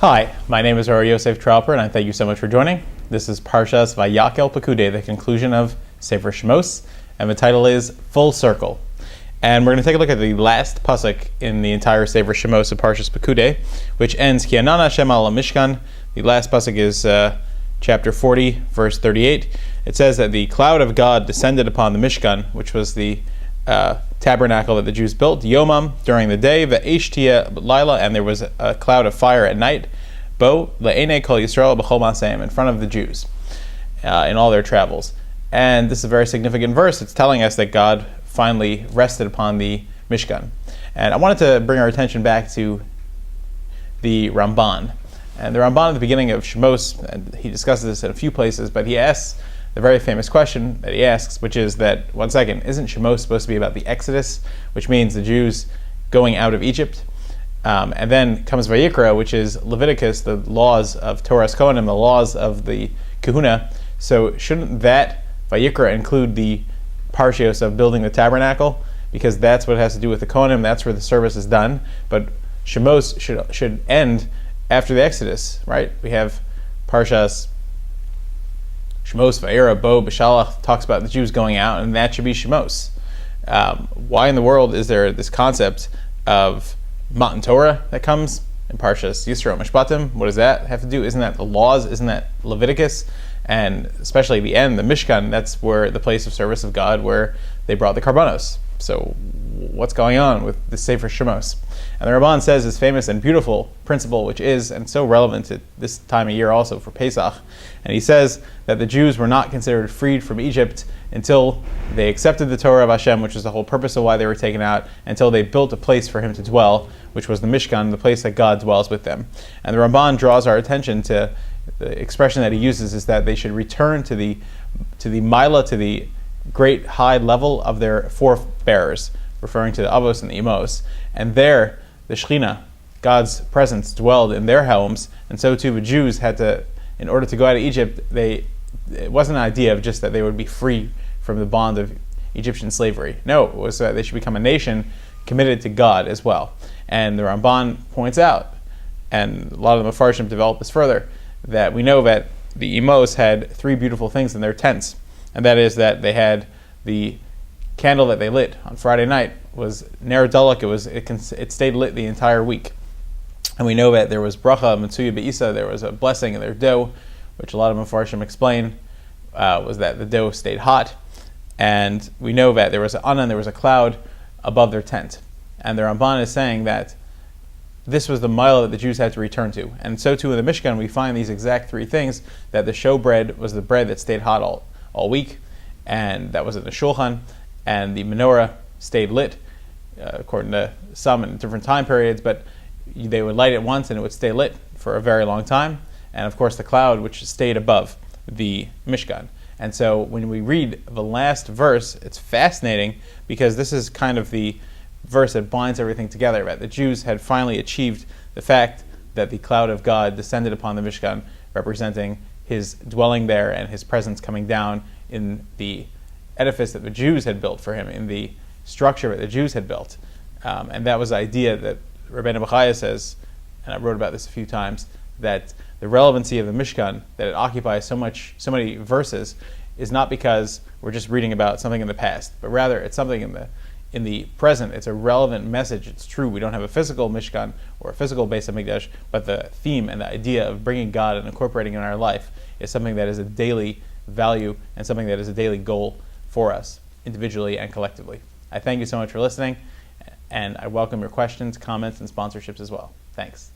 Hi, my name is Yosef Tropper, and I thank you so much for joining. This is Parshas Vayakhel Pekudei, the conclusion of Sefer Shemos, and the title is Full Circle. And we're going to take a look at the last pasuk in the entire Sefer Shemos of Parshas Pekudei, which ends Ki Anan Hashem al Mishkan. The last pasuk is chapter 40, verse 38. It says that the cloud of God descended upon the Mishkan, which was the tabernacle that the Jews built, Yomam, during the day, Ve'esh Tia Laila, and there was a cloud of fire at night, Bo Le'enei Kol Yisrael B'chol Ma'aseim, in front of the Jews in all their travels. And this is a very significant verse. It's telling us that God finally rested upon the Mishkan. And I wanted to bring our attention back to the Ramban. And the Ramban at the beginning of Shemos, and he discusses this in a few places, but he asks the very famous question that he asks, which is that, one second, isn't Shemos supposed to be about the Exodus, which means the Jews going out of Egypt? And then comes Vayikra, which is Leviticus, the laws of Torah's Kohanim, the laws of the Kahuna. So shouldn't that Vayikra include the Parshas of building the tabernacle? Because that's what it has to do with the Kohanim, that's where the service is done. But Shemos should end after the Exodus, right? We have Parshas Shemos Va'era Bo B'Shalach talks about the Jews going out, and that should be Shemos. Why in the world is there this concept of Matan Torah that comes in Parshas Yisro Mishpatim? What does that have to do? Isn't that the laws? Isn't that Leviticus? And especially the end, the Mishkan, that's where the place of service of God, where they brought the Karbanos. So what's going on with the Sefer Shemos? And the Ramban says this famous and beautiful principle, which is, and so relevant at this time of year also for Pesach, and he says that the Jews were not considered freed from Egypt until they accepted the Torah of Hashem, which was the whole purpose of why they were taken out, until they built a place for him to dwell, which was the Mishkan, the place that God dwells with them. And the Ramban draws our attention to the expression that he uses is that they should return to the Mila, to the great high level of their forebearers, referring to the Avos and the Imos. And there, the Shekhinah, God's presence, dwelled in their homes, and so too the Jews had to, in order to go out of Egypt, it wasn't an idea of just that they would be free from the bond of Egyptian slavery. No, it was that they should become a nation committed to God as well. And the Ramban points out, and a lot of the Mefarshim develop this further, that we know that the Imos had three beautiful things in their tents, and that is that they had the candle that they lit on Friday night was Ner Dalek. It stayed lit the entire week. And we know that there was bracha, Mitzuya Be'isa, there was a blessing in their dough, which a lot of Mefarshim explain was that the dough stayed hot. And we know that there was an anan, there was a cloud above their tent. And the Ramban is saying that this was the mile that the Jews had to return to. And so too in the Mishkan we find these exact three things, that the showbread was the bread that stayed hot all week, and that was in the shulchan, and the menorah stayed lit, according to some in different time periods, but they would light it once and it would stay lit for a very long time. And of course the cloud, which stayed above the Mishkan. And so when we read the last verse, it's fascinating because this is kind of the verse that binds everything together, that the Jews had finally achieved the fact that the cloud of God descended upon the Mishkan, representing his dwelling there and his presence coming down in the edifice that the Jews had built for him, in the structure that the Jews had built. And that was the idea that Rabbi Bachaya says, and I wrote about this a few times, that the relevancy of the Mishkan, that it occupies so many verses, is not because we're just reading about something in the past, but rather it's something in the present. It's a relevant message. It's true, we don't have a physical Mishkan or a physical Beis HaMikdash, but the theme and the idea of bringing God and incorporating in our life is something that is a daily value and something that is a daily goal for us, individually and collectively. I thank you so much for listening, and I welcome your questions, comments, and sponsorships as well. Thanks.